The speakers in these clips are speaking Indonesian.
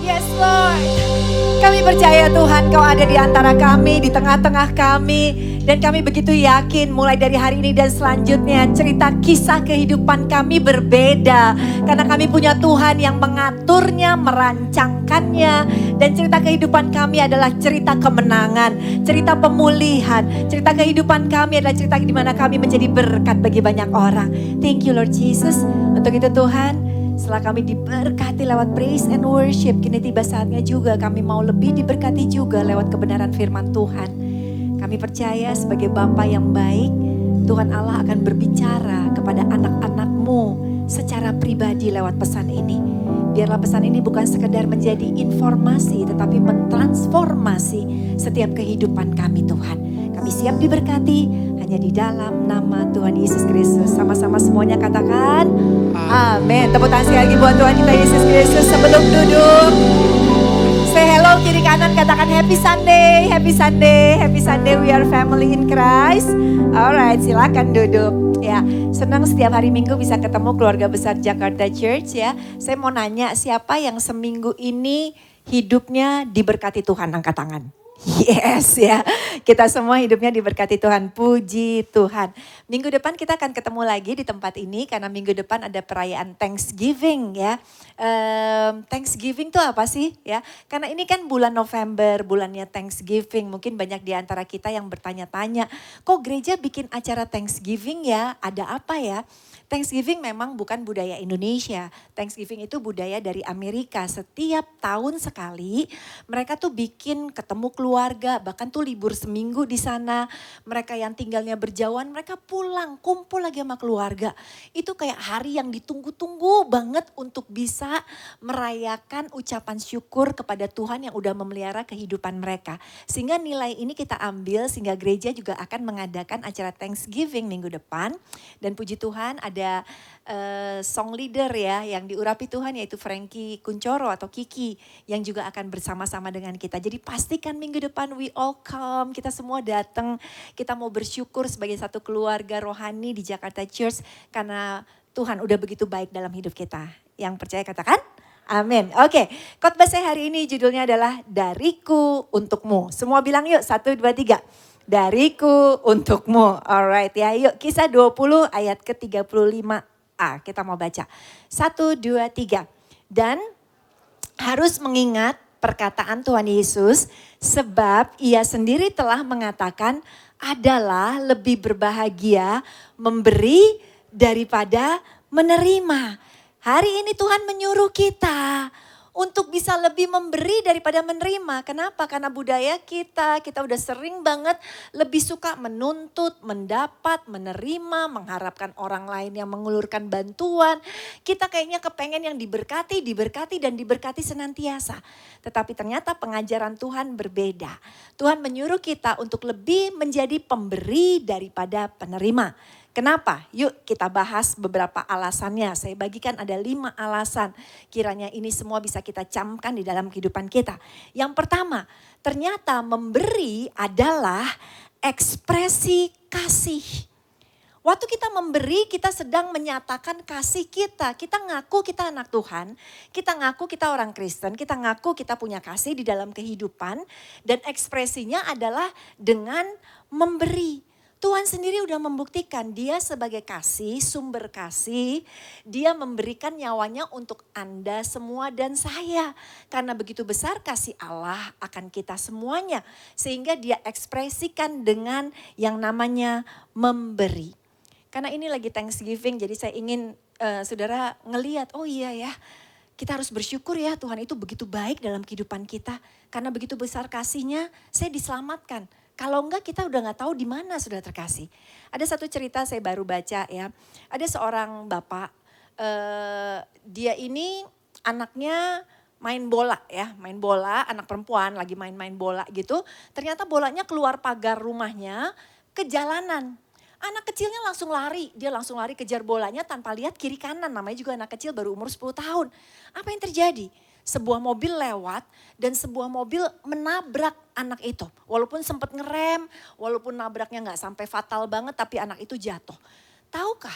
Yes Lord. Kami percaya Tuhan Kau ada di antara kami, di tengah-tengah kami. Dan kami begitu yakin mulai dari hari ini dan selanjutnya cerita kisah kehidupan kami berbeda. Karena kami punya Tuhan yang mengaturnya, merancangkannya. Dan cerita kehidupan kami adalah cerita kemenangan, cerita pemulihan. Cerita kehidupan kami adalah cerita di mana kami menjadi berkat bagi banyak orang. Thank you Lord Jesus. Untuk itu Tuhan, setelah kami diberkati lewat praise and worship, kini tiba saatnya juga kami mau lebih diberkati juga lewat kebenaran firman Tuhan. Kami percaya sebagai Bapa yang baik, Tuhan Allah akan berbicara kepada anak-anak-Mu secara pribadi lewat pesan ini. Biarlah pesan ini bukan sekedar menjadi informasi, tetapi mentransformasi setiap kehidupan kami Tuhan. Kami siap diberkati hanya di dalam nama Tuhan Yesus Kristus. Sama-sama semuanya katakan amin. Tepuk tangan sekali lagi buat Tuhan kita Yesus Kristus. Sebelum duduk, say hello kiri kanan, katakan happy Sunday, happy Sunday, happy Sunday, we are family in Christ. Alright, silakan duduk. Ya, senang setiap hari Minggu bisa ketemu keluarga besar Jakarta Church ya. Saya mau nanya, siapa yang seminggu ini hidupnya diberkati Tuhan, angkat tangan. Yes ya, kita semua hidupnya diberkati Tuhan, puji Tuhan. Minggu depan kita akan ketemu lagi di tempat ini karena minggu depan ada perayaan Thanksgiving ya. Thanksgiving itu apa sih ya? Karena ini kan bulan November, bulannya Thanksgiving. Mungkin banyak di antara kita yang bertanya-tanya, kok gereja bikin acara Thanksgiving ya? Ada apa ya? Thanksgiving memang bukan budaya Indonesia. Thanksgiving itu budaya dari Amerika. Setiap tahun sekali mereka tuh bikin ketemu keluarga, bahkan tuh libur seminggu di sana. Mereka yang tinggalnya berjauhan, mereka pulang, kumpul lagi sama keluarga. Itu kayak hari yang ditunggu-tunggu banget untuk bisa merayakan ucapan syukur kepada Tuhan yang udah memelihara kehidupan mereka. Sehingga nilai ini kita ambil sehingga gereja juga akan mengadakan acara Thanksgiving minggu depan. Dan puji Tuhan ada song leader ya yang diurapi Tuhan yaitu Frankie Kuncoro atau Kiki yang juga akan bersama-sama dengan kita. Jadi pastikan minggu depan we all come, kita semua datang, kita mau bersyukur sebagai satu keluarga rohani di Jakarta Church karena Tuhan udah begitu baik dalam hidup kita. Yang percaya katakan amin. Oke, khotbah saya hari ini judulnya adalah Dariku Untukmu. Semua bilang yuk 1, 2, 3. Dariku untukmu. Alright ya, yuk Kisah 20 ayat ke-35a. Kita mau baca. 1, 2, 3. Dan harus mengingat perkataan Tuhan Yesus sebab ia sendiri telah mengatakan adalah lebih berbahagia memberi daripada menerima. Hari ini Tuhan menyuruh kita untuk bisa lebih memberi daripada menerima. Kenapa? Karena budaya kita udah sering banget lebih suka menuntut, mendapat, menerima, mengharapkan orang lain yang mengulurkan bantuan. Kita kayaknya kepengen yang diberkati dan diberkati senantiasa. Tetapi ternyata pengajaran Tuhan berbeda. Tuhan menyuruh kita untuk lebih menjadi pemberi daripada penerima. Kenapa? Yuk kita bahas beberapa alasannya. Saya bagikan ada 5 alasan. Kiranya ini semua bisa kita camkan di dalam kehidupan kita. Yang pertama, ternyata memberi adalah ekspresi kasih. Waktu kita memberi, kita sedang menyatakan kasih kita. Kita ngaku kita anak Tuhan, kita ngaku kita orang Kristen, kita ngaku kita punya kasih di dalam kehidupan. Dan ekspresinya adalah dengan memberi. Tuhan sendiri udah membuktikan dia sebagai kasih, sumber kasih. Dia memberikan nyawanya untuk Anda semua dan saya. Karena begitu besar kasih Allah akan kita semuanya. Sehingga dia ekspresikan dengan yang namanya memberi. Karena ini lagi Thanksgiving, jadi saya ingin saudara ngeliat, oh iya ya. Kita harus bersyukur ya Tuhan itu begitu baik dalam kehidupan kita. Karena begitu besar kasihnya, saya diselamatkan. Kalau enggak kita udah gak tahu di mana sudah terkasih. Ada satu cerita saya baru baca ya. Ada seorang bapak, dia ini anaknya main bola ya. Main bola, anak perempuan lagi main-main bola gitu. Ternyata bolanya keluar pagar rumahnya ke jalanan. Anak kecilnya langsung lari, dia langsung lari kejar bolanya tanpa lihat kiri kanan. Namanya juga anak kecil baru umur 10 tahun. Apa yang terjadi? Sebuah mobil lewat dan sebuah mobil menabrak anak itu. Walaupun sempat ngerem, walaupun nabraknya gak sampai fatal banget tapi anak itu jatuh. Tahukah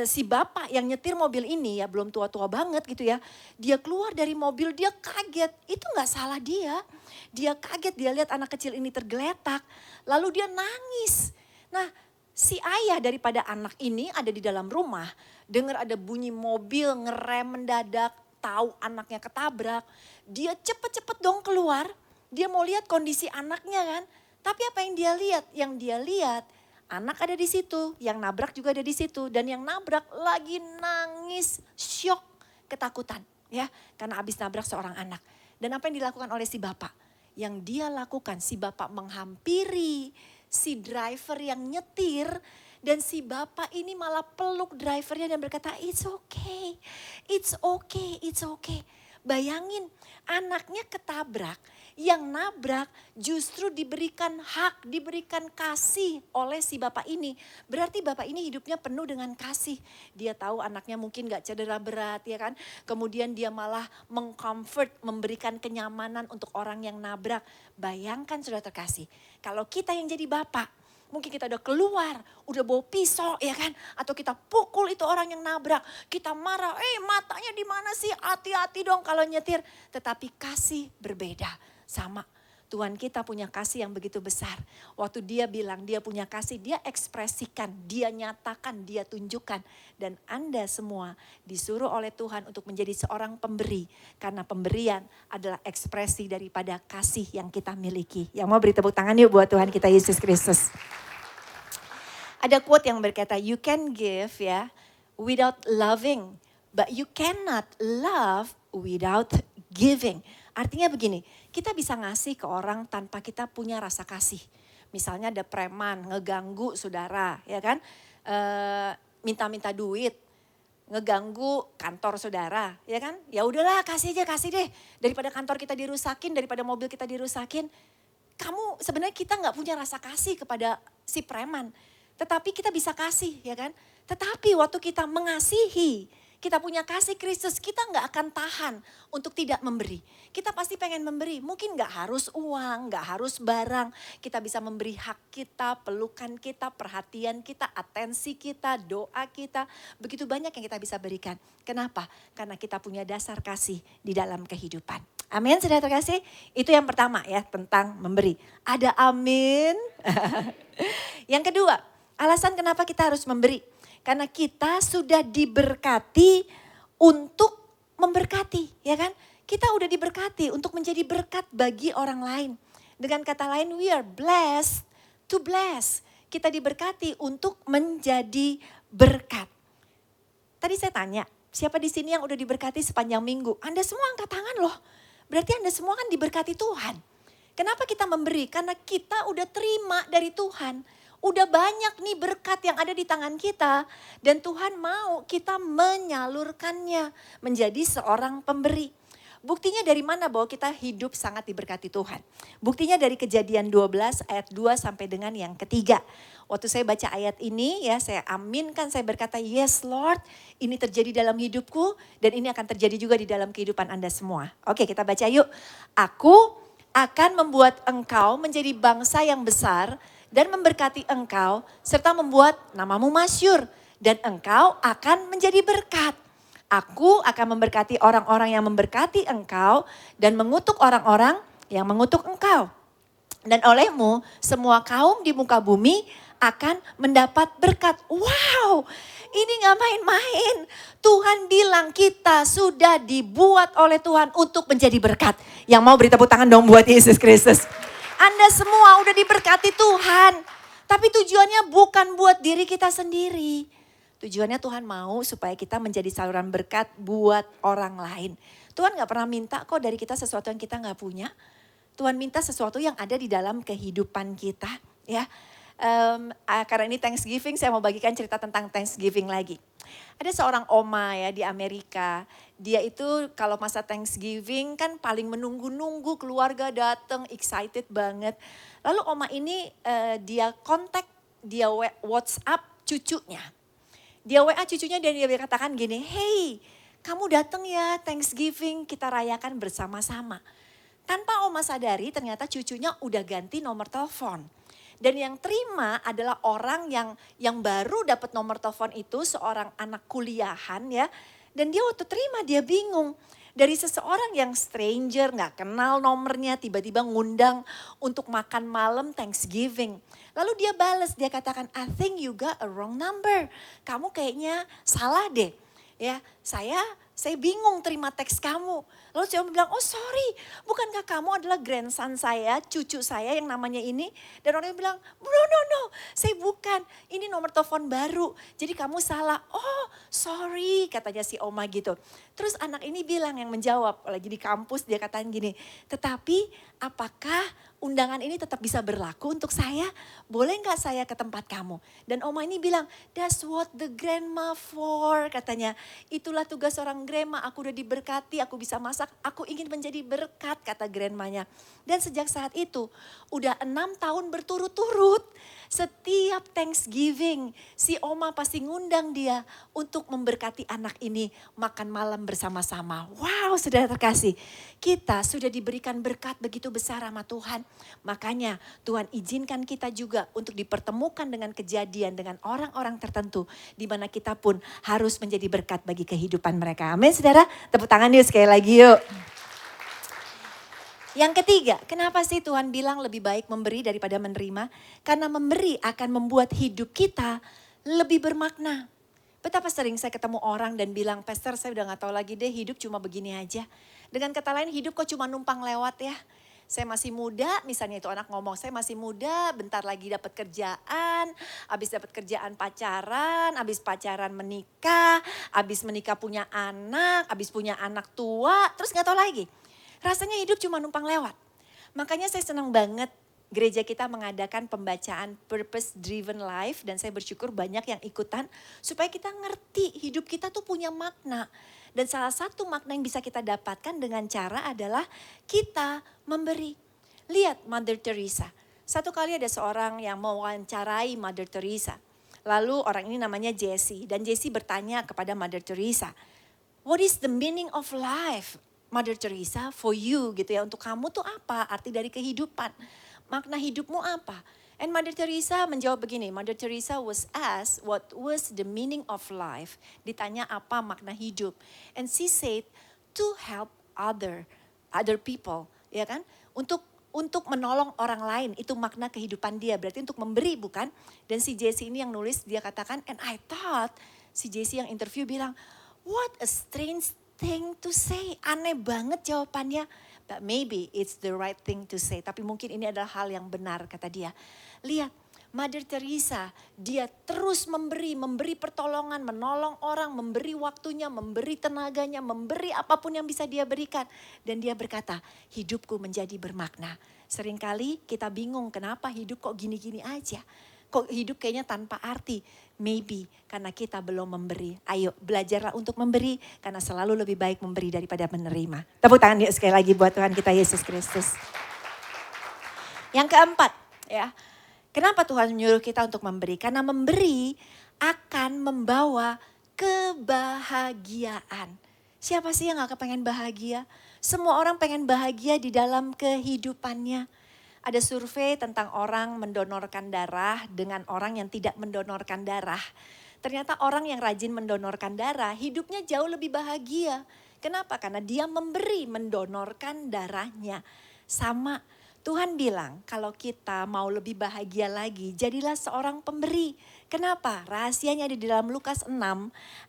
si bapak yang nyetir mobil ini ya belum tua-tua banget gitu ya. Dia keluar dari mobil, dia kaget. Itu gak salah dia. Dia kaget, dia lihat anak kecil ini tergeletak. Lalu dia nangis. Nah, si ayah daripada anak ini ada di dalam rumah. Dengar ada bunyi mobil ngerem mendadak. Tahu anaknya ketabrak. Dia cepet-cepet dong keluar. Dia mau lihat kondisi anaknya kan. Tapi apa yang dia lihat? Yang dia lihat anak ada di situ, yang nabrak juga ada di situ. Dan yang nabrak lagi nangis, syok, ketakutan. Ya, karena habis nabrak seorang anak. Dan apa yang dilakukan oleh si bapak? Yang dia lakukan, si bapak menghampiri si driver yang nyetir. Dan si bapak ini malah peluk drivernya dan berkata, it's okay, it's okay, it's okay. Bayangin anaknya ketabrak, yang nabrak justru diberikan hak, diberikan kasih oleh si bapak ini. Berarti bapak ini hidupnya penuh dengan kasih. Dia tahu anaknya mungkin gak cedera berat ya kan. Kemudian dia malah mengcomfort, memberikan kenyamanan untuk orang yang nabrak. Bayangkan sudah terkasih, kalau kita yang jadi bapak, mungkin kita udah keluar, udah bawa pisau ya kan. Atau kita pukul itu orang yang nabrak. Kita marah, matanya di mana sih? Hati-hati dong kalau nyetir. Tetapi kasih berbeda. Sama, Tuhan kita punya kasih yang begitu besar. Waktu dia bilang dia punya kasih, dia ekspresikan, dia nyatakan, dia tunjukkan. Dan Anda semua disuruh oleh Tuhan untuk menjadi seorang pemberi. Karena pemberian adalah ekspresi daripada kasih yang kita miliki. Yang mau beri tepuk tangan yuk buat Tuhan kita Yesus Kristus. Ada quote yang berkata, you can give ya without loving, but you cannot love without giving. Artinya begini, kita bisa ngasih ke orang tanpa kita punya rasa kasih. Misalnya ada preman ngeganggu saudara, ya kan? Minta-minta duit, ngeganggu kantor saudara, ya kan? Ya udahlah kasih aja, kasih deh. Daripada kantor kita dirusakin, daripada mobil kita dirusakin. Kamu sebenarnya kita nggak punya rasa kasih kepada si preman. Tetapi kita bisa kasih ya kan. Tetapi waktu kita mengasihi, kita punya kasih Kristus, kita nggak akan tahan untuk tidak memberi. Kita pasti pengen memberi, mungkin nggak harus uang, nggak harus barang. Kita bisa memberi hak kita, pelukan kita, perhatian kita, atensi kita, doa kita. Begitu banyak yang kita bisa berikan. Kenapa? Karena kita punya dasar kasih di dalam kehidupan. Amin, saudara terkasih. Itu yang pertama ya, tentang memberi. Ada amin. Yang kedua, alasan kenapa kita harus memberi. Karena kita sudah diberkati untuk memberkati, ya kan? Kita udah diberkati untuk menjadi berkat bagi orang lain. Dengan kata lain, we are blessed to bless. Kita diberkati untuk menjadi berkat. Tadi saya tanya, siapa di sini yang udah diberkati sepanjang minggu? Anda semua angkat tangan loh. Berarti Anda semua kan diberkati Tuhan. Kenapa kita memberi? Karena kita udah terima dari Tuhan. Udah banyak nih berkat yang ada di tangan kita. Dan Tuhan mau kita menyalurkannya menjadi seorang pemberi. Buktinya dari mana bahwa kita hidup sangat diberkati Tuhan? Buktinya dari Kejadian 12 ayat 2 sampai dengan yang ketiga. Waktu saya baca ayat ini ya saya aminkan, saya berkata yes Lord ini terjadi dalam hidupku. Dan ini akan terjadi juga di dalam kehidupan Anda semua. Oke kita baca yuk. Aku akan membuat engkau menjadi bangsa yang besar dan memberkati engkau serta membuat namamu masyhur dan engkau akan menjadi berkat. Aku akan memberkati orang-orang yang memberkati engkau dan mengutuk orang-orang yang mengutuk engkau. Dan olehmu semua kaum di muka bumi akan mendapat berkat. Wow, ini gak main-main. Tuhan bilang kita sudah dibuat oleh Tuhan untuk menjadi berkat. Yang mau beri tepuk tangan dong buat Yesus Kristus. Anda semua udah diberkati Tuhan. Tapi tujuannya bukan buat diri kita sendiri. Tujuannya Tuhan mau supaya kita menjadi saluran berkat buat orang lain. Tuhan gak pernah minta kok dari kita sesuatu yang kita gak punya. Tuhan minta sesuatu yang ada di dalam kehidupan kita. Ya, karena ini Thanksgiving saya mau bagikan cerita tentang Thanksgiving lagi. Ada seorang oma ya di Amerika. Dia itu kalau masa Thanksgiving kan paling menunggu-nunggu keluarga datang, excited banget. Lalu oma ini dia kontak, dia WhatsApp cucunya. Dia WA cucunya dan dia katakan gini, hey kamu datang ya Thanksgiving kita rayakan bersama-sama. Tanpa oma sadari ternyata cucunya udah ganti nomor telepon. Dan yang terima adalah orang yang baru dapat nomor telepon itu, seorang anak kuliahan ya. Dan dia waktu terima dia bingung. Dari seseorang yang stranger, gak kenal nomornya, tiba-tiba ngundang untuk makan malam Thanksgiving. Lalu dia bales, dia katakan, I think you got a wrong number. Kamu kayaknya salah deh. Ya, saya bingung terima teks kamu. Lalu si Oma bilang, oh sorry, bukankah kamu adalah grandson saya, cucu saya yang namanya ini? Dan orangnya bilang, no, saya bukan, ini nomor telepon baru, jadi kamu salah. Oh sorry, katanya si Oma gitu. Terus anak ini bilang, yang menjawab, lagi di kampus dia katakan gini, tetapi apakah undangan ini tetap bisa berlaku untuk saya? Boleh gak saya ke tempat kamu? Dan Oma ini bilang, that's what the grandma for, katanya. Itulah tugas seorang grandma, aku udah diberkati, aku bisa masak, aku ingin menjadi berkat, kata grandmanya. Dan sejak saat itu, udah 6 tahun berturut-turut, setiap Thanksgiving, si Oma pasti ngundang dia untuk memberkati anak ini makan malam bersama-sama. Wow, saudara terkasih, kita sudah diberikan berkat begitu besar sama Tuhan. Makanya Tuhan izinkan kita juga untuk dipertemukan dengan kejadian, dengan orang-orang tertentu, di mana kita pun harus menjadi berkat bagi kehidupan mereka. Amin, saudara. Tepuk tangan yuk sekali lagi yuk. Yang ketiga, kenapa sih Tuhan bilang lebih baik memberi daripada menerima? Karena memberi akan membuat hidup kita lebih bermakna. Betapa sering saya ketemu orang dan bilang, Pastor saya udah gak tahu lagi deh, hidup cuma begini aja. Dengan kata lain, hidup kok cuma numpang lewat ya. Saya masih muda, misalnya itu anak ngomong, saya masih muda, bentar lagi dapat kerjaan, habis dapat kerjaan pacaran, habis pacaran menikah, habis menikah punya anak, habis punya anak tua, terus gak tahu lagi. Rasanya hidup cuma numpang lewat. Makanya saya senang banget gereja kita mengadakan pembacaan Purpose Driven Life. Dan saya bersyukur banyak yang ikutan supaya kita ngerti hidup kita tuh punya makna. Dan salah satu makna yang bisa kita dapatkan dengan cara adalah kita memberi. Lihat Mother Teresa. Satu kali ada seorang yang mewawancarai Mother Teresa. Lalu orang ini namanya Jesse. Dan Jesse bertanya kepada Mother Teresa, what is the meaning of life? Mother Teresa, for you gitu ya, untuk kamu tuh apa arti dari kehidupan? Makna hidupmu apa? And Mother Teresa menjawab begini, Mother Teresa was asked what was the meaning of life? Ditanya apa makna hidup? And she said to help other people, ya kan? Untuk menolong orang lain, itu makna kehidupan dia. Berarti untuk memberi bukan? Dan si Jesse ini yang nulis, dia katakan, and I thought, si Jesse yang interview bilang, what a strange thing to say. Aneh banget jawabannya. But maybe it's the right thing to say. Tapi mungkin ini adalah hal yang benar, kata dia. Lihat, Mother Teresa, dia terus memberi pertolongan, menolong orang, memberi waktunya, memberi tenaganya, memberi apapun yang bisa dia berikan. Dan dia berkata, hidupku menjadi bermakna. Seringkali kita bingung kenapa hidup kok gini-gini aja. Kok hidup kayaknya tanpa arti. Maybe karena kita belum memberi. Ayo belajarlah untuk memberi. Karena selalu lebih baik memberi daripada menerima. Tepuk tangan yuk sekali lagi buat Tuhan kita Yesus Kristus. Yang keempat ya. Kenapa Tuhan menyuruh kita untuk memberi? Karena memberi akan membawa kebahagiaan. Siapa sih yang gak kepengen bahagia? Semua orang pengen bahagia di dalam kehidupannya. Ada survei tentang orang mendonorkan darah dengan orang yang tidak mendonorkan darah. Ternyata orang yang rajin mendonorkan darah hidupnya jauh lebih bahagia. Kenapa? Karena dia mendonorkan darahnya. Sama Tuhan bilang kalau kita mau lebih bahagia lagi, jadilah seorang pemberi. Kenapa? Rahasianya ada di dalam Lukas 6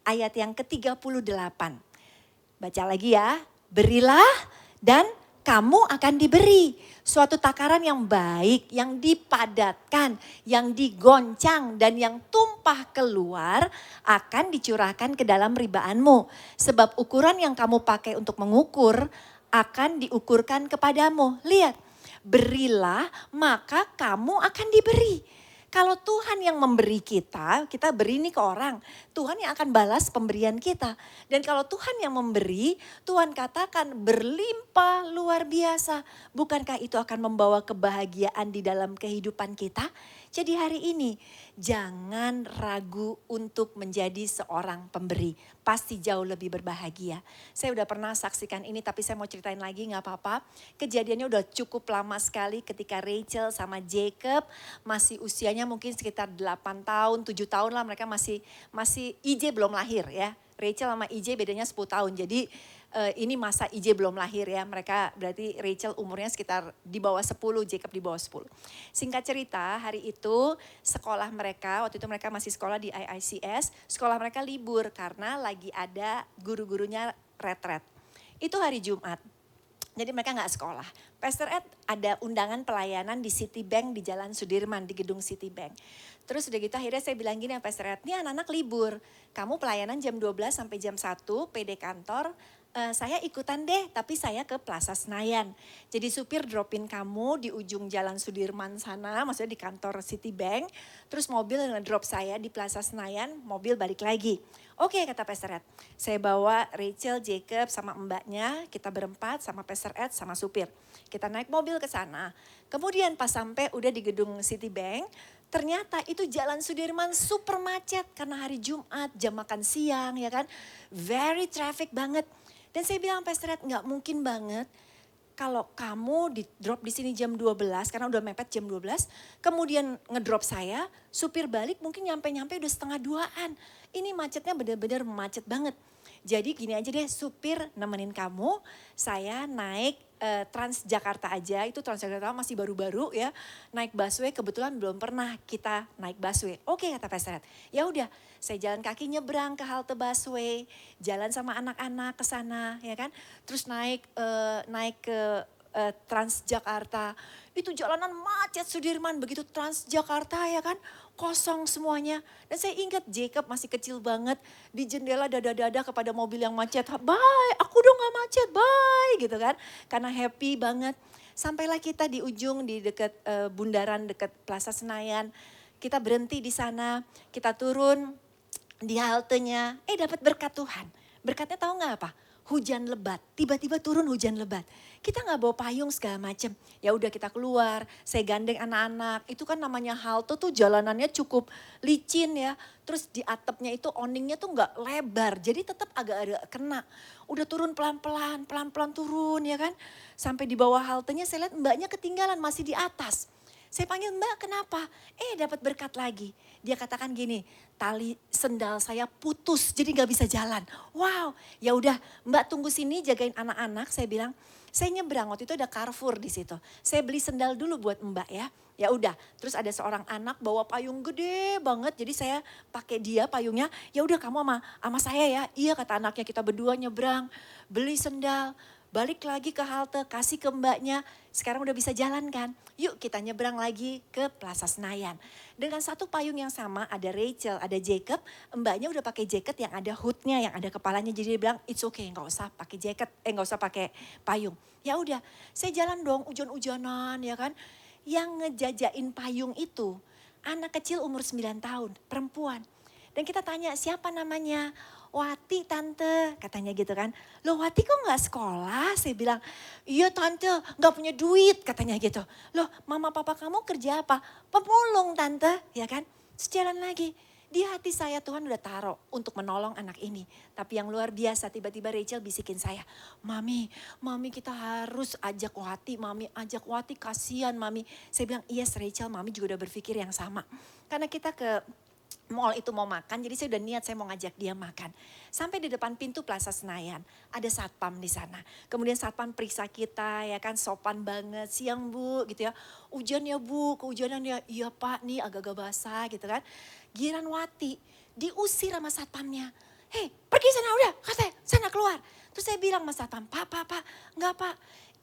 ayat yang ke-38. Baca lagi ya, berilah dan kamu akan diberi suatu takaran yang baik, yang dipadatkan, yang digoncang dan yang tumpah keluar akan dicurahkan ke dalam ribaanmu. Sebab ukuran yang kamu pakai untuk mengukur akan diukurkan kepadamu. Lihat, berilah maka kamu akan diberi. Kalau Tuhan yang memberi kita beri nih ke orang. Tuhan yang akan balas pemberian kita. Dan kalau Tuhan yang memberi, Tuhan katakan berlimpah luar biasa. Bukankah itu akan membawa kebahagiaan di dalam kehidupan kita? Jadi hari ini jangan ragu untuk menjadi seorang pemberi. Pasti jauh lebih berbahagia. Saya udah pernah saksikan ini tapi saya mau ceritain lagi gak apa-apa. Kejadiannya udah cukup lama sekali ketika Rachel sama Jacob masih usianya mungkin sekitar 8 tahun, 7 tahun lah, mereka masih IJ belum lahir ya. Rachel sama IJ bedanya 10 tahun. Jadi ini masa IJ belum lahir ya. Mereka berarti Rachel umurnya sekitar di bawah 10, Jacob di bawah 10. Singkat cerita, hari itu sekolah mereka, waktu itu mereka masih sekolah di IICS, sekolah mereka libur karena lagi ada guru-gurunya retret. Itu hari Jumat. Jadi mereka gak sekolah. Pastor Ed ada undangan pelayanan di Citibank di Jalan Sudirman, di gedung Citibank. Terus udah gitu akhirnya saya bilang gini sama Pastor Ed, nih anak-anak libur. Kamu pelayanan jam 12 sampai jam 1, PD kantor. Saya ikutan deh, tapi saya ke Plaza Senayan. Jadi supir dropin kamu di ujung Jalan Sudirman sana, maksudnya di kantor Citibank. Terus mobil ngedrop saya di Plaza Senayan, mobil balik lagi. Oke kata Pastor Ed, saya bawa Rachel, Jacob sama mbaknya, kita berempat sama Pastor Ed sama supir. Kita naik mobil ke sana. Kemudian pas sampai udah di gedung Citibank, ternyata itu Jalan Sudirman super macet karena hari Jumat, jam makan siang ya kan. Very traffic banget. Dan saya bilang Pastor Ed, gak mungkin banget kalau kamu di drop di sini jam 12 karena udah mepet jam 12. Kemudian ngedrop saya, supir balik mungkin nyampe-nyampe udah setengah 2-an. Ini macetnya benar-benar macet banget. Jadi gini aja deh, supir nemenin kamu, saya naik Transjakarta aja, itu Transjakarta masih baru-baru ya, naik busway, kebetulan belum pernah kita naik busway. Oke kata Pastor Ed, ya udah saya jalan kaki nyebrang ke halte busway, jalan sama anak-anak ke sana ya kan, terus naik ke Transjakarta, itu jalanan macet Sudirman, begitu Transjakarta ya kan, kosong semuanya. Dan saya ingat Jacob masih kecil banget, di jendela dada-dada kepada mobil yang macet, bye aku dong gak macet, bye gitu kan. Karena happy banget, sampailah kita di ujung di dekat bundaran dekat Plaza Senayan, kita berhenti di sana, kita turun di haltenya, dapat berkat Tuhan. Berkatnya tahu gak apa? Hujan lebat, tiba-tiba turun hujan lebat. Kita gak bawa payung segala macem. Ya udah kita keluar, saya gandeng anak-anak. Itu kan namanya halte tuh jalanannya cukup licin ya. Terus di atapnya itu awningnya tuh gak lebar. Jadi tetap agak-agak kena. Udah turun pelan-pelan, pelan-pelan turun ya kan. Sampai di bawah haltenya saya lihat mbaknya ketinggalan masih di atas. Saya panggil mbak kenapa? Dapat berkat lagi. Dia katakan gini, tali sendal saya putus jadi gak bisa jalan. Wow, ya udah mbak tunggu sini jagain anak-anak. Saya bilang, saya nyebrang waktu itu ada Carrefour di situ. Saya beli sendal dulu buat mbak ya. Ya udah, terus ada seorang anak bawa payung gede banget. Jadi saya pakai dia payungnya. Ya udah kamu sama saya ya. Iya kata anaknya, kita berdua nyebrang, beli sendal. Balik lagi ke halte, kasih ke mbaknya, sekarang udah bisa jalan kan. Yuk kita nyebrang lagi ke Plaza Senayan. Dengan satu payung yang sama, ada Rachel, ada Jacob, mbaknya udah pakai jaket yang ada hoodnya, yang ada kepalanya. Jadi dia bilang, it's okay, gak usah pakai jaket, gak usah pakai payung. Ya udah, saya jalan dong, hujan-hujanan ya kan. Yang ngejajain payung itu, anak kecil umur 9 tahun, perempuan. Dan kita tanya, siapa namanya? Wati tante, katanya gitu kan. Loh Wati kok gak sekolah? Saya bilang, iya tante gak punya duit katanya gitu. Loh mama papa kamu kerja apa? Pemulung tante, ya kan. Terus jalan lagi. Di hati saya Tuhan udah taruh untuk menolong anak ini. Tapi yang luar biasa tiba-tiba Rachel bisikin saya. Mami kita harus ajak Wati, mami ajak Wati kasihan mami. Saya bilang yes Rachel, mami juga udah berpikir yang sama. Karena kita ke mall itu mau makan, jadi saya udah niat saya mau ngajak dia makan. Sampai di depan pintu Plaza Senayan, ada satpam di sana. Kemudian satpam periksa kita ya kan, sopan banget, siang bu gitu ya. Hujan ya bu, kehujanan ya, iya pak nih agak-agak basah gitu kan. Giliran Wati, diusir sama satpamnya. Hei pergi sana udah, kata sana keluar. Terus saya bilang sama satpam, pak, enggak pak.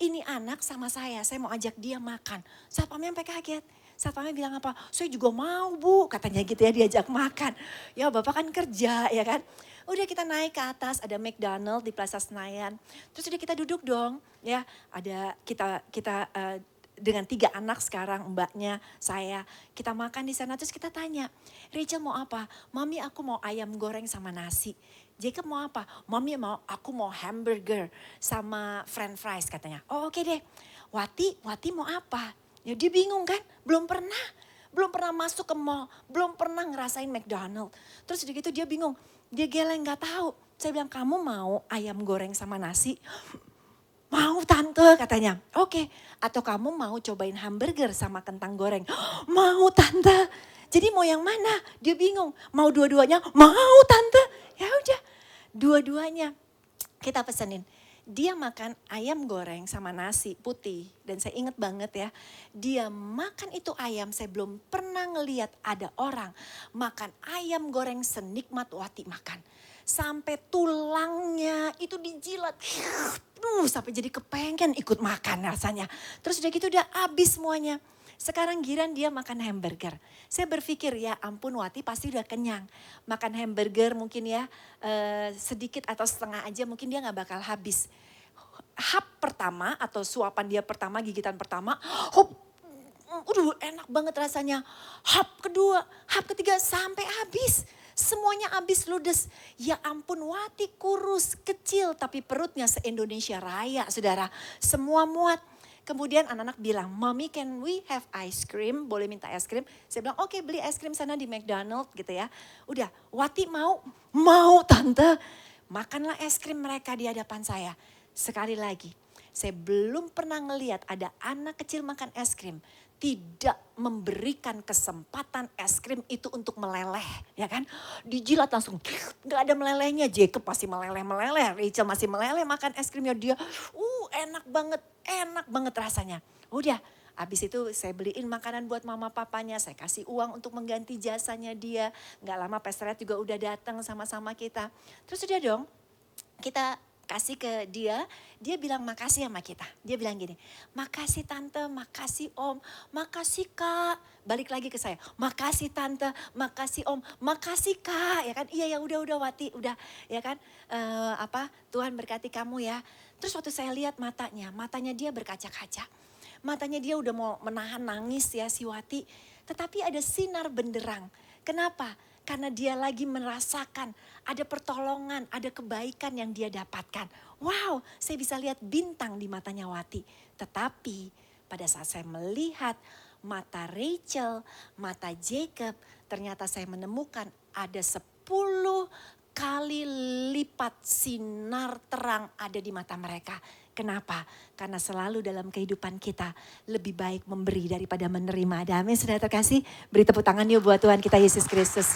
Ini anak sama saya mau ajak dia makan. Satpamnya sampai kaget. Satpamnya bilang apa? Saya juga mau bu, katanya gitu ya diajak makan. Ya bapak kan kerja ya kan. Udah kita naik ke atas, ada McDonald di Plaza Senayan. Terus udah kita duduk dong ya. Ada kita dengan 3 anak sekarang, mbaknya, saya. Kita makan di sana terus kita tanya, Rachel mau apa? Mami aku mau ayam goreng sama nasi. Jacob mau apa? Mami aku mau hamburger sama french fries katanya. Oh oke deh. Wati mau apa? Ya dia bingung kan, belum pernah. belum pernah masuk ke mall, belum pernah ngerasain McDonald. Terus udah gitu dia bingung, dia geleng gak tahu. Saya bilang, kamu mau ayam goreng sama nasi? Mau tante katanya, oke. Atau kamu mau cobain hamburger sama kentang goreng? Mau tante. Jadi mau yang mana? Dia bingung. Mau dua-duanya? Mau tante. Ya udah, dua-duanya kita pesenin. Dia makan ayam goreng sama nasi putih. Dan saya ingat banget ya, dia makan itu ayam, saya belum pernah ngeliat ada orang makan ayam goreng senikmat Wati makan. Sampai tulangnya itu dijilat, sampai jadi kepengen ikut makan rasanya. Terus udah gitu udah habis semuanya. Sekarang giran dia makan hamburger. Saya berpikir ya ampun Wati pasti udah kenyang. Makan hamburger mungkin ya sedikit atau setengah aja mungkin dia gak bakal habis. Hap pertama atau suapan dia pertama, gigitan pertama, hop, enak banget rasanya. Hap kedua, hap ketiga sampai habis. Semuanya habis ludes. Ya ampun Wati kurus, kecil tapi perutnya se-Indonesia Raya saudara. Semua muat. Kemudian anak-anak bilang, Mommy can we have ice cream? Boleh minta es krim? Saya bilang oke, beli es krim sana di McDonald gitu ya. Udah Wati mau? Mau tante. Makanlah es krim mereka di hadapan saya. Sekali lagi, saya belum pernah ngelihat ada anak kecil makan es krim tidak memberikan kesempatan es krim itu untuk meleleh, ya kan? Dijilat langsung, nggak ada melelehnya. Jacob masih meleleh, Rachel masih meleleh makan es krimnya dia. Enak banget rasanya. Udah, habis itu saya beliin makanan buat mama papanya, saya kasih uang untuk mengganti jasanya dia. Nggak lama Pastor Ed juga udah datang sama-sama kita. Terus udah dong, kita kasih ke dia bilang makasih sama kita. Dia bilang gini, makasih tante, makasih om, makasih kak. Balik lagi ke saya, makasih tante, makasih om, makasih kak. Ya kan, iya ya udah Wati, udah ya kan. Tuhan berkati kamu ya. Terus waktu saya lihat matanya dia berkaca-kaca. Matanya dia udah mau menahan nangis ya si Wati. Tetapi ada sinar benderang. Kenapa? Karena dia lagi merasakan ada pertolongan, ada kebaikan yang dia dapatkan. Wow, saya bisa lihat bintang di matanya Wati. Tetapi pada saat saya melihat mata Rachel, mata Jacob, ternyata saya menemukan ada 10 kali lipat sinar terang ada di mata mereka. Kenapa? Karena selalu dalam kehidupan kita lebih baik memberi daripada menerima. Amin, sudah terkasih. Beri tepuk tangan yuk buat Tuhan kita Yesus Kristus.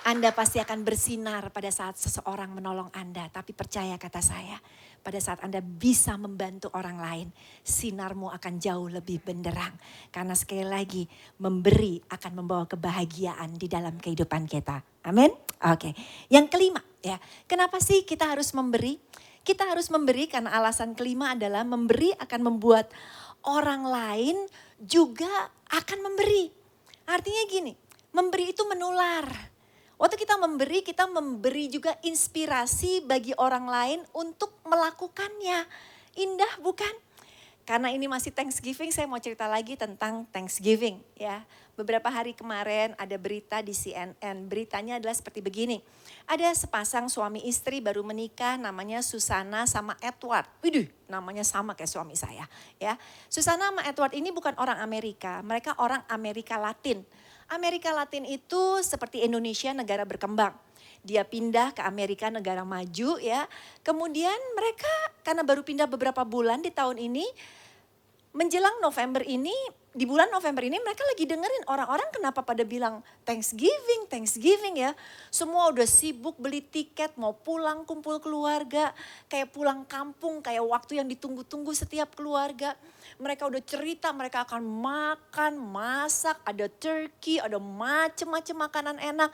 Anda pasti akan bersinar pada saat seseorang menolong Anda. Tapi percaya kata saya, pada saat Anda bisa membantu orang lain, sinarmu akan jauh lebih benderang. Karena sekali lagi, memberi akan membawa kebahagiaan di dalam kehidupan kita. Amin? Oke. Yang kelima, ya, kenapa sih kita harus memberi? Kita harus memberi karena alasan kelima adalah memberi akan membuat orang lain juga akan memberi. Artinya gini, memberi itu menular. Waktu kita memberi juga inspirasi bagi orang lain untuk melakukannya. Indah bukan? Karena ini masih Thanksgiving, saya mau cerita lagi tentang Thanksgiving ya. Beberapa hari kemarin ada berita di CNN, beritanya adalah seperti begini. Ada sepasang suami istri baru menikah namanya Susana sama Edward. Widih, namanya sama kayak suami saya ya. Susana sama Edward ini bukan orang Amerika, mereka orang Amerika Latin. Amerika Latin itu seperti Indonesia, negara berkembang. Dia pindah ke Amerika, negara maju ya. Kemudian mereka karena baru pindah beberapa bulan di tahun ini, menjelang November ini, di bulan November ini mereka lagi dengerin orang-orang kenapa pada bilang Thanksgiving ya. Semua udah sibuk beli tiket, mau pulang kumpul keluarga, kayak pulang kampung, kayak waktu yang ditunggu-tunggu setiap keluarga. Mereka udah cerita mereka akan makan, masak, ada turkey, ada macem-macem makanan enak.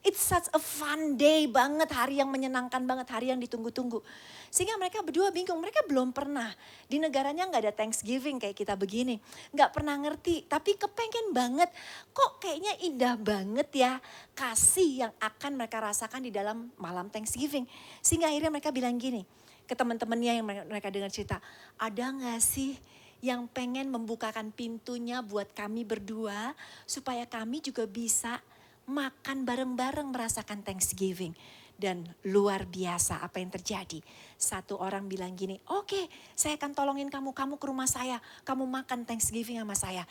It's such a fun day banget, hari yang menyenangkan banget, hari yang ditunggu-tunggu. Sehingga mereka berdua bingung, mereka belum pernah. Di negaranya gak ada Thanksgiving kayak kita begini. Gak pernah ngerti, tapi kepengen banget. Kok kayaknya indah banget ya kasih yang akan mereka rasakan di dalam malam Thanksgiving. Sehingga akhirnya mereka bilang gini ke teman-temannya yang mereka dengar cerita. Ada gak sih yang pengen membukakan pintunya buat kami berdua supaya kami juga bisa makan bareng-bareng merasakan Thanksgiving. Dan luar biasa apa yang terjadi. Satu orang bilang gini, oke, saya akan tolongin kamu ke rumah saya. Kamu makan Thanksgiving sama saya.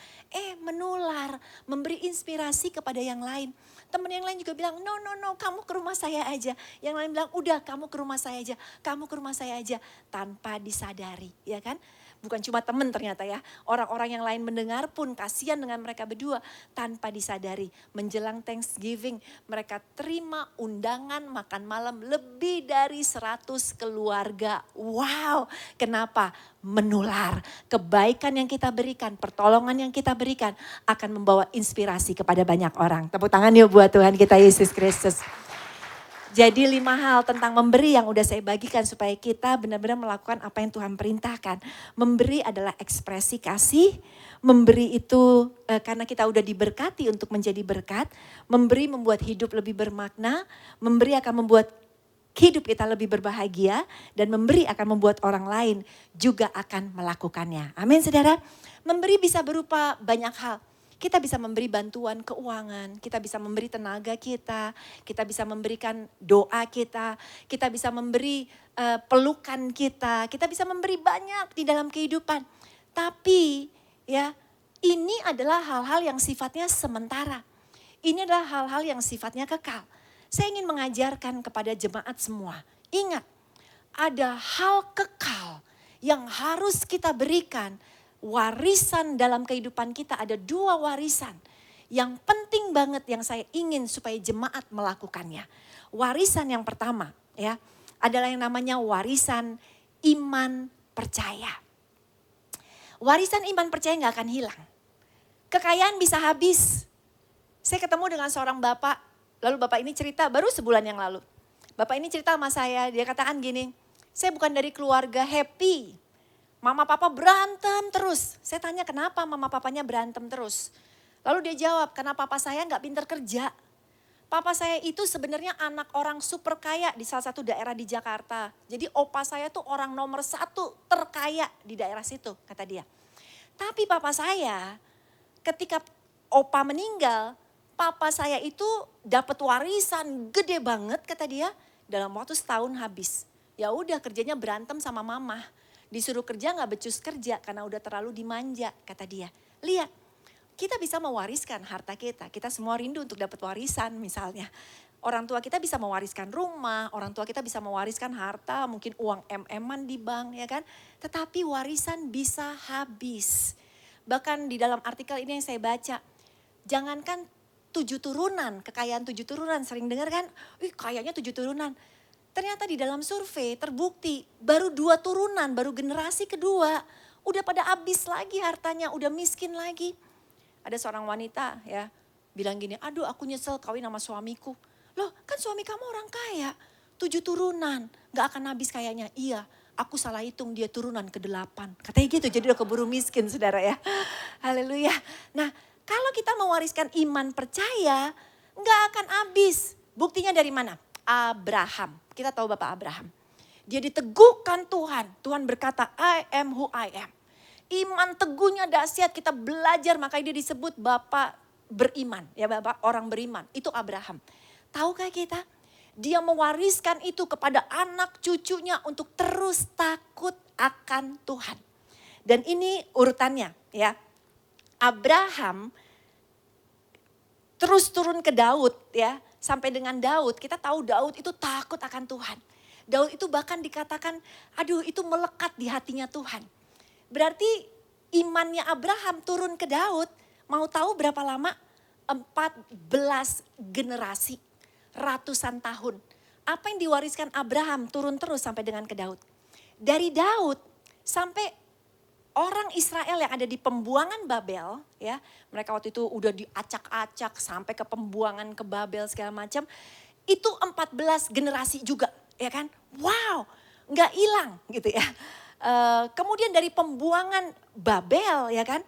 Menular, memberi inspirasi kepada yang lain. Teman yang lain juga bilang, no, kamu ke rumah saya aja. Yang lain bilang, udah kamu ke rumah saya aja. Kamu ke rumah saya aja. Tanpa disadari, ya kan? Bukan cuma teman ternyata ya. Orang-orang yang lain mendengar pun kasihan dengan mereka berdua. Tanpa disadari. Menjelang Thanksgiving mereka terima undangan makan malam lebih dari 100 keluarga. Wow, kenapa? Menular. Kebaikan yang kita berikan, pertolongan yang kita berikan akan membawa inspirasi kepada banyak orang. Tepuk tangan yuk buat Tuhan kita Yesus Kristus. Jadi 5 hal tentang memberi yang udah saya bagikan supaya kita benar-benar melakukan apa yang Tuhan perintahkan. Memberi adalah ekspresi kasih. Memberi itu karena kita udah diberkati untuk menjadi berkat. Memberi membuat hidup lebih bermakna. Memberi akan membuat hidup kita lebih berbahagia. Dan memberi akan membuat orang lain juga akan melakukannya. Amin saudara. Memberi bisa berupa banyak hal. Kita bisa memberi bantuan keuangan, kita bisa memberi tenaga kita bisa memberikan doa kita bisa memberi pelukan kita bisa memberi banyak di dalam kehidupan. Tapi ya, ini adalah hal-hal yang sifatnya sementara. Ini adalah hal-hal yang sifatnya kekal. Saya ingin mengajarkan kepada jemaat semua, ingat ada hal kekal yang harus kita berikan. Warisan dalam kehidupan kita ada 2 warisan yang penting banget yang saya ingin supaya jemaat melakukannya. Warisan yang pertama ya adalah yang namanya warisan iman percaya. Warisan iman percaya gak akan hilang. Kekayaan bisa habis. Saya ketemu dengan seorang bapak, lalu bapak ini cerita baru sebulan yang lalu. Bapak ini cerita sama saya, dia katakan gini, saya bukan dari keluarga happy. Mama papa berantem terus. Saya tanya kenapa mama papanya berantem terus. Lalu dia jawab karena papa saya gak pinter kerja. Papa saya itu sebenarnya anak orang super kaya di salah satu daerah di Jakarta. Jadi opa saya tuh orang nomor 1 terkaya di daerah situ kata dia. Tapi papa saya ketika opa meninggal, papa saya itu dapat warisan gede banget kata dia. Dalam waktu setahun habis. Ya udah kerjanya berantem sama mama. Disuruh kerja gak becus kerja karena udah terlalu dimanja kata dia. Lihat, kita bisa mewariskan harta kita. Kita semua rindu untuk dapat warisan misalnya. Orang tua kita bisa mewariskan rumah, orang tua kita bisa mewariskan harta, mungkin uang MM-an di bank ya kan. Tetapi warisan bisa habis. Bahkan di dalam artikel ini yang saya baca, jangankan 7 turunan, kekayaan 7 turunan sering dengar kan, kayaknya 7 turunan. Ternyata di dalam survei terbukti baru 2 turunan, baru generasi kedua. Udah pada habis lagi hartanya, udah miskin lagi. Ada seorang wanita ya bilang gini, aduh aku nyesel kawin sama suamiku. Loh kan suami kamu orang kaya, 7 turunan gak akan habis kayaknya. Iya aku salah hitung dia turunan ke-8. Katanya gitu jadi udah keburu miskin saudara ya. Haleluya. Nah kalau kita mewariskan iman percaya gak akan habis. Buktinya dari mana? Abraham. Kita tahu Bapak Abraham. Dia diteguhkan Tuhan. Tuhan berkata, I am who I am. Iman teguhnya dahsyat. Kita belajar makanya dia disebut Bapak beriman. Ya Bapak orang beriman. Itu Abraham. Tahukah kita? Dia mewariskan itu kepada anak cucunya untuk terus takut akan Tuhan. Dan ini urutannya ya. Abraham terus turun ke Daud ya. Sampai dengan Daud, kita tahu Daud itu takut akan Tuhan. Daud itu bahkan dikatakan, aduh itu melekat di hatinya Tuhan. Berarti imannya Abraham turun ke Daud, mau tahu berapa lama? 14 generasi, ratusan tahun. Apa yang diwariskan Abraham turun terus sampai dengan ke Daud. Dari Daud sampai orang Israel yang ada di pembuangan Babel, ya, mereka waktu itu udah diacak-acak sampai ke pembuangan ke Babel segala macam. Itu 14 generasi juga, ya kan? Wow, nggak hilang gitu ya. Kemudian dari pembuangan Babel, ya kan,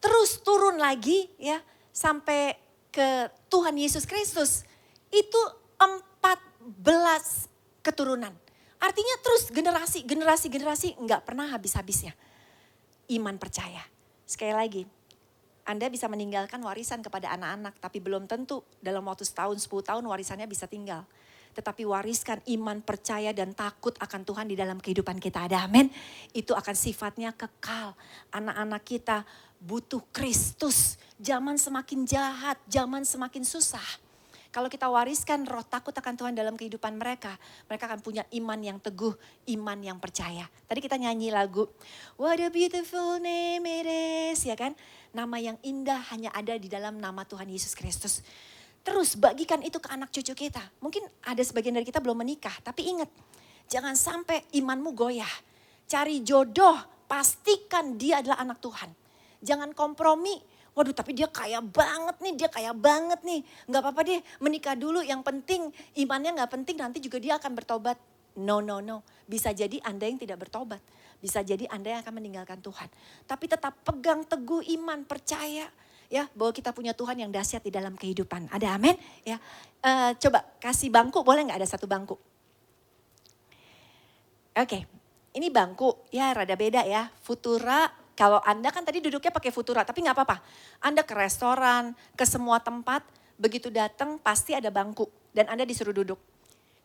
terus turun lagi, ya, sampai ke Tuhan Yesus Kristus. Itu 14 keturunan. Artinya terus generasi nggak pernah habis-habisnya. Iman percaya. Sekali lagi, Anda bisa meninggalkan warisan kepada anak-anak, tapi belum tentu dalam waktu setahun, 10 tahun warisannya bisa tinggal. tetapi wariskan iman, percaya dan takut akan Tuhan di dalam kehidupan kita. Ada amin? Itu akan sifatnya kekal. Anak-anak kita butuh Kristus. Zaman semakin jahat, zaman semakin susah. Kalau kita wariskan roh takut akan Tuhan dalam kehidupan mereka, mereka akan punya iman yang teguh, iman yang percaya. Tadi kita nyanyi lagu, What a beautiful name it is, ya kan? Nama yang indah hanya ada di dalam nama Tuhan Yesus Kristus. Terus bagikan itu ke anak cucu kita. Mungkin ada sebagian dari kita belum menikah, tapi ingat, jangan sampai imanmu goyah. Cari jodoh, pastikan dia adalah anak Tuhan. Jangan kompromi. Waduh tapi dia kaya banget nih, Gak apa-apa deh menikah dulu, yang penting imannya gak penting, nanti juga dia akan bertobat. No. Bisa jadi Anda yang tidak bertobat. Bisa jadi Anda yang akan meninggalkan Tuhan. Tapi tetap pegang teguh iman, percaya ya bahwa kita punya Tuhan yang dahsyat di dalam kehidupan. Ada amin? Ya. Coba kasih bangku, boleh gak ada satu bangku? Oke, ini bangku ya rada beda ya, Futura. Kalau Anda kan tadi duduknya pakai Futura, tapi gak apa-apa. Anda ke restoran, ke semua tempat, begitu datang pasti ada bangku. Dan Anda disuruh duduk.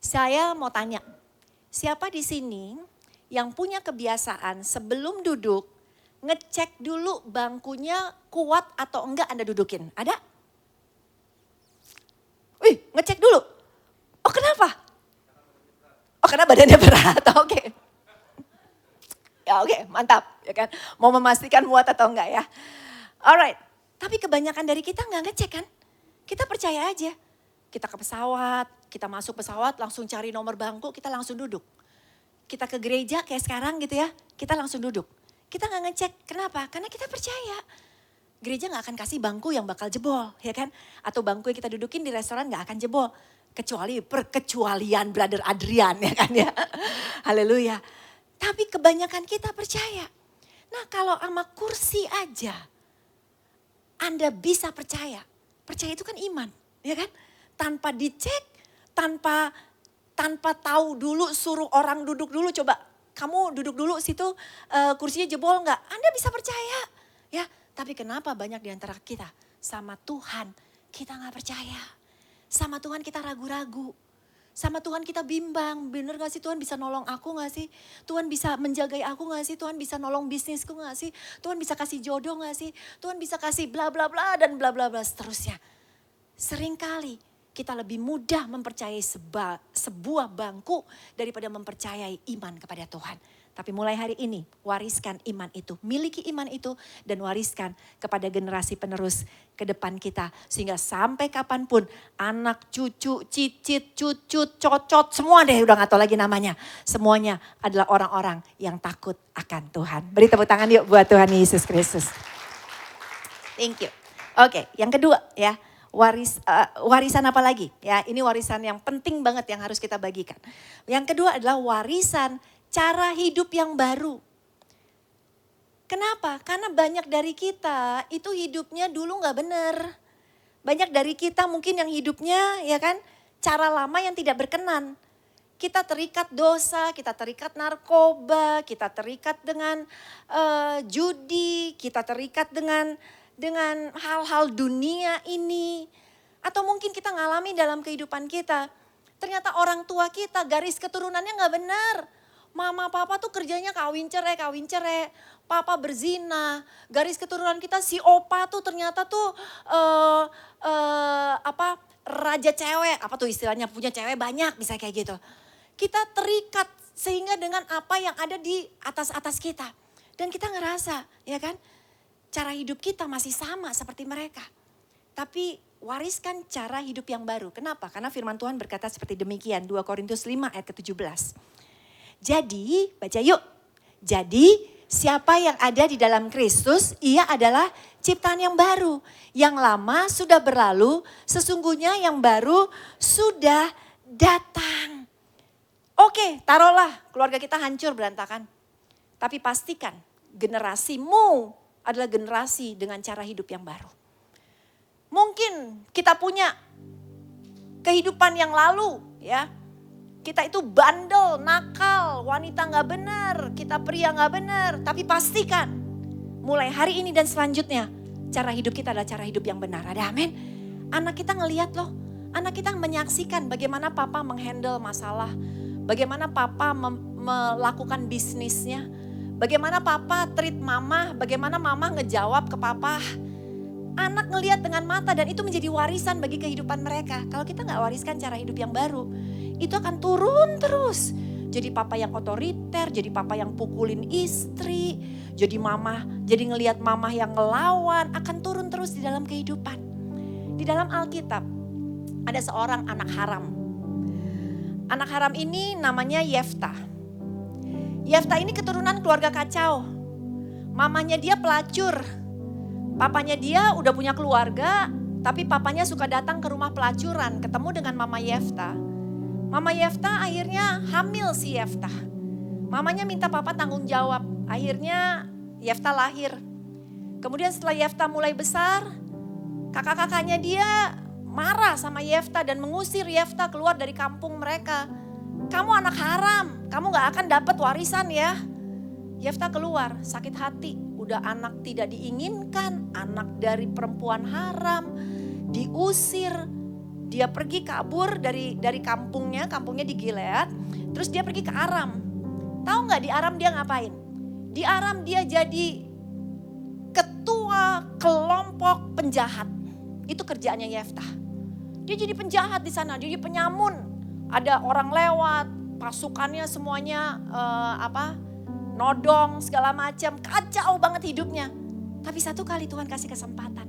Saya mau tanya, siapa di sini yang punya kebiasaan sebelum duduk, ngecek dulu bangkunya kuat atau enggak Anda dudukin? Ada? Wih, ngecek dulu. Oh kenapa? Oh karena badannya berat, oke. Ya oke, mantap ya kan. Mau memastikan muat atau enggak ya. Alright, tapi kebanyakan dari kita enggak ngecek kan. Kita percaya aja. Kita ke pesawat, kita masuk pesawat langsung cari nomor bangku, kita langsung duduk. Kita ke gereja kayak sekarang gitu ya, kita langsung duduk. Kita enggak ngecek, kenapa? Karena kita percaya. Gereja enggak akan kasih bangku yang bakal jebol ya kan. Atau bangku yang kita dudukin di restoran enggak akan jebol. Kecuali perkecualian Brother Adrian ya kan ya. Haleluya. Tapi kebanyakan kita percaya. Nah kalau sama kursi aja Anda bisa percaya. Percaya itu kan iman, ya kan? Tanpa dicek, tanpa tahu dulu, suruh orang duduk dulu. Coba kamu duduk dulu situ, kursinya jebol enggak? Anda bisa percaya, ya. Tapi kenapa banyak di antara kita sama Tuhan kita enggak percaya? Sama Tuhan kita ragu-ragu. Sama Tuhan kita bimbang, bener gak sih Tuhan bisa nolong aku gak sih? Tuhan bisa menjagai aku gak sih? Tuhan bisa nolong bisnisku gak sih? Tuhan bisa kasih jodoh gak sih? Tuhan bisa kasih bla bla bla dan bla bla bla seterusnya. Seringkali kita lebih mudah mempercayai sebuah bangku daripada mempercayai iman kepada Tuhan. Tapi mulai hari ini wariskan iman itu, miliki iman itu dan wariskan kepada generasi penerus ke depan kita. Sehingga sampai kapanpun anak, cucu, cicit, cucut, cocot, semua deh udah gak tahu lagi namanya. Semuanya adalah orang-orang yang takut akan Tuhan. Beri tepuk tangan yuk buat Tuhan Yesus Kristus. Thank you. Oke, yang kedua ya. Warisan apa lagi? Ya, ini warisan yang penting banget yang harus kita bagikan. Yang kedua adalah warisan cara hidup yang baru. Kenapa? Karena banyak dari kita itu hidupnya dulu gak benar. Banyak dari kita mungkin yang hidupnya ya kan cara lama yang tidak berkenan. Kita terikat dosa, kita terikat narkoba, kita terikat dengan judi, kita terikat dengan hal-hal dunia ini. Atau mungkin kita ngalami dalam kehidupan kita. Ternyata orang tua kita garis keturunannya gak benar. Mama papa tuh kerjanya kawin cerai. Papa berzina. Garis keturunan kita si opa tuh ternyata tuh raja cewek. Apa tuh istilahnya punya cewek banyak bisa kayak gitu. Kita terikat sehingga dengan apa yang ada di atas kita. Dan kita ngerasa ya kan cara hidup kita masih sama seperti mereka. Tapi wariskan cara hidup yang baru. Kenapa? Karena firman Tuhan berkata seperti demikian. 2 Korintus 5 ayat ke-17. Jadi, baca yuk. Jadi, siapa yang ada di dalam Kristus, ia adalah ciptaan yang baru. Yang lama sudah berlalu, sesungguhnya yang baru sudah datang. Oke, taruhlah keluarga kita hancur berantakan. Tapi pastikan generasimu adalah generasi dengan cara hidup yang baru. Mungkin kita punya kehidupan yang lalu ya. Kita itu bandel, nakal, wanita gak benar, kita pria gak benar. Tapi pastikan mulai hari ini dan selanjutnya cara hidup kita adalah cara hidup yang benar. Ada amin? Anak kita ngelihat loh, Anak kita menyaksikan bagaimana papa menghandle masalah, bagaimana papa melakukan bisnisnya, bagaimana papa treat mama, bagaimana mama ngejawab ke papa. Anak ngelihat dengan mata dan itu menjadi warisan bagi kehidupan mereka. Kalau kita gak wariskan cara hidup yang baru, itu akan turun terus. Jadi papa yang otoriter, jadi papa yang pukulin istri, jadi ngelihat mama yang ngelawan, akan turun terus di dalam kehidupan. Di dalam Alkitab ada seorang anak haram. Anak haram ini namanya Yefta. Yefta ini keturunan keluarga kacau. Mamanya dia pelacur. Papanya dia udah punya keluarga, tapi papanya suka datang ke rumah pelacuran, ketemu dengan mama Yefta. Mama Yefta akhirnya hamil si Yefta. Mamanya minta papa tanggung jawab. Akhirnya Yefta lahir. Kemudian setelah Yefta mulai besar, kakak-kakaknya dia marah sama Yefta dan mengusir Yefta keluar dari kampung mereka. Kamu anak haram, kamu gak akan dapat warisan ya. Yefta keluar, sakit hati. Udah anak tidak diinginkan, anak dari perempuan haram, diusir. Dia pergi kabur dari kampungnya di Gilead. Terus dia pergi ke Aram. Tahu gak di Aram dia ngapain? Di Aram dia jadi ketua kelompok penjahat. Itu kerjaannya Yefta. Dia jadi penjahat di sana, dia jadi penyamun. Ada orang lewat, pasukannya semuanya nodong segala macam, kacau banget hidupnya. Tapi satu kali Tuhan kasih kesempatan.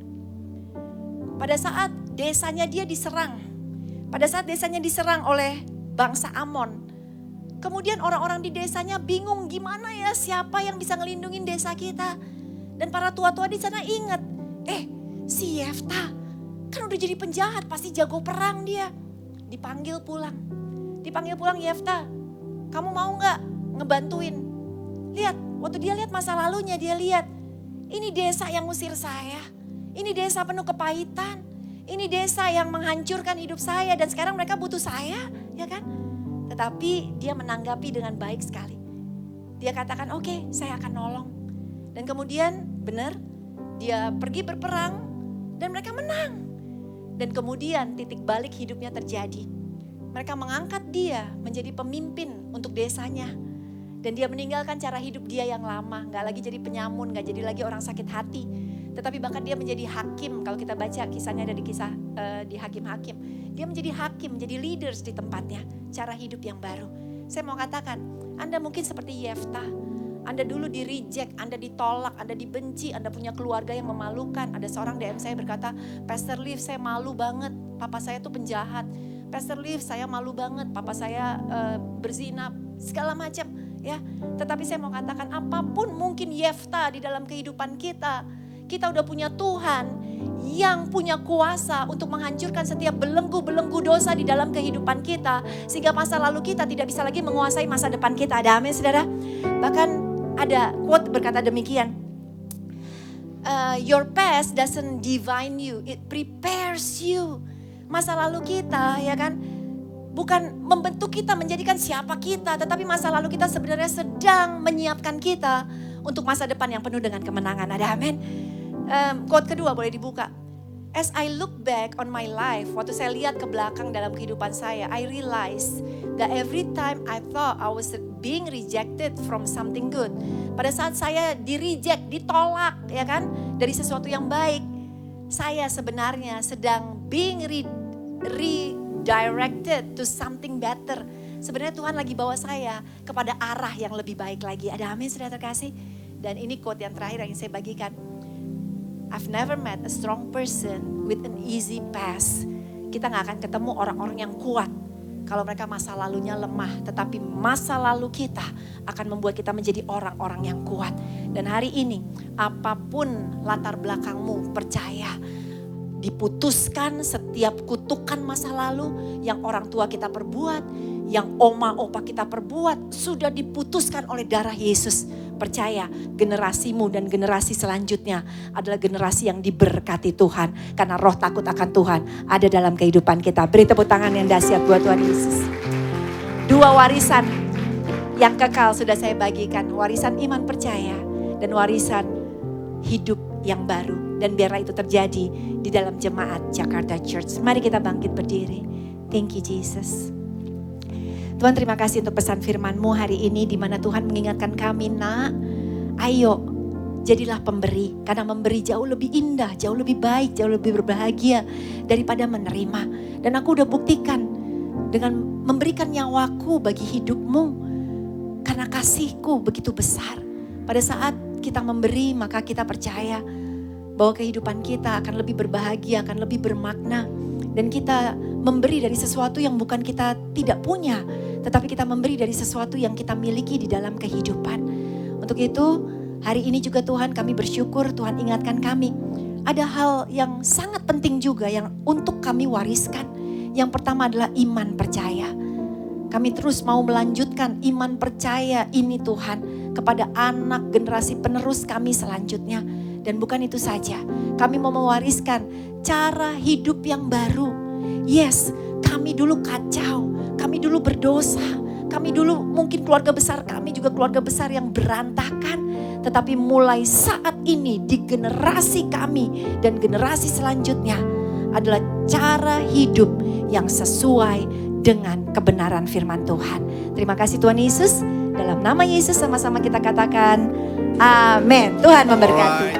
Pada saat desanya dia diserang, oleh bangsa Amon. Kemudian orang-orang di desanya bingung gimana ya, siapa yang bisa ngelindungin desa kita. Dan para tua-tua di sana ingat, si Yefta kan udah jadi penjahat, pasti jago perang dia. Dipanggil pulang Yefta, kamu mau gak ngebantuin? Lihat, waktu dia lihat masa lalunya, dia lihat ini desa yang ngusir saya. Ini desa penuh kepahitan. Ini desa yang menghancurkan hidup saya dan sekarang mereka butuh saya, ya kan? Tetapi dia menanggapi dengan baik sekali. Dia katakan, oke, saya akan nolong. Dan kemudian benar, dia pergi berperang dan mereka menang. Dan kemudian titik balik hidupnya terjadi. Mereka mengangkat dia menjadi pemimpin untuk desanya. Dan dia meninggalkan cara hidup dia yang lama. Gak lagi jadi penyamun, gak jadi lagi orang sakit hati. Tetapi bahkan dia menjadi hakim. Kalau kita baca kisahnya ada di Hakim-Hakim. Dia menjadi hakim, menjadi leaders di tempatnya. Cara hidup yang baru. Saya mau katakan, Anda mungkin seperti Yefta. Anda dulu di-reject, Anda ditolak, Anda dibenci, Anda punya keluarga yang memalukan. Ada seorang DM saya berkata, Pastor Liv saya malu banget, papa saya tuh penjahat. Pastor Liv saya malu banget, papa saya berzina, segala macam. Ya, tetapi saya mau katakan apapun mungkin Yefta di dalam kehidupan kita udah punya Tuhan yang punya kuasa untuk menghancurkan setiap belenggu-belenggu dosa di dalam kehidupan kita. Sehingga masa lalu kita tidak bisa lagi menguasai masa depan kita. Ada amin saudara? Bahkan ada quote berkata demikian. Your past doesn't define you, it prepares you. Masa lalu kita ya kan bukan membentuk kita menjadikan siapa kita, tetapi masa lalu kita sebenarnya sedang menyiapkan kita untuk masa depan yang penuh dengan kemenangan. Ada amin. Quote kedua boleh dibuka. As I look back on my life, waktu saya lihat ke belakang dalam kehidupan saya, I realize that every time I thought I was being rejected from something good. Pada saat saya di-reject, ditolak ya kan dari sesuatu yang baik, saya sebenarnya sedang being redirected to something better. Sebenarnya Tuhan lagi bawa saya kepada arah yang lebih baik lagi. Ada amin saudara terkasih. Dan ini quote yang terakhir yang saya bagikan. I've never met a strong person with an easy past. Kita gak akan ketemu orang-orang yang kuat kalau mereka masa lalunya lemah. Tetapi masa lalu kita akan membuat kita menjadi orang-orang yang kuat. Dan hari ini apapun latar belakangmu, percaya diputuskan setiap kutukan masa lalu yang orang tua kita perbuat, yang oma opa kita perbuat, sudah diputuskan oleh darah Yesus. Percaya generasimu dan generasi selanjutnya adalah generasi yang diberkati Tuhan. Karena roh takut akan Tuhan ada dalam kehidupan kita. Beri tepuk tangan yang dahsyat buat Tuhan Yesus. 2 warisan yang kekal sudah saya bagikan. Warisan iman percaya dan warisan hidup yang baru. Dan biarlah itu terjadi di dalam jemaat Jakarta Church. Mari kita bangkit berdiri. Thank you Jesus. Tuhan, terima kasih untuk pesan firman-Mu hari ini, di mana Tuhan mengingatkan kami, nak, ayo jadilah pemberi. Karena memberi jauh lebih indah, jauh lebih baik, jauh lebih berbahagia daripada menerima. Dan aku udah buktikan dengan memberikan nyawaku bagi hidupmu. Karena kasihku begitu besar. Pada saat kita memberi, maka kita percaya bahwa kehidupan kita akan lebih berbahagia, akan lebih bermakna. Dan kita memberi dari sesuatu yang bukan kita tidak punya, tetapi kita memberi dari sesuatu yang kita miliki di dalam kehidupan. Untuk itu, hari ini juga Tuhan, kami bersyukur Tuhan ingatkan kami. Ada hal yang sangat penting juga yang untuk kami wariskan. Yang pertama adalah iman percaya. Kami terus mau melanjutkan iman percaya ini Tuhan kepada anak generasi penerus kami selanjutnya. Dan bukan itu saja, kami mau mewariskan cara hidup yang baru. Yes, kami dulu kacau, kami dulu berdosa, kami dulu mungkin keluarga besar kami juga keluarga besar yang berantakan. Tetapi mulai saat ini di generasi kami dan generasi selanjutnya adalah cara hidup yang sesuai dengan kebenaran firman Tuhan. Terima kasih Tuhan Yesus. Dalam nama Yesus sama-sama kita katakan amin. Tuhan memberkati.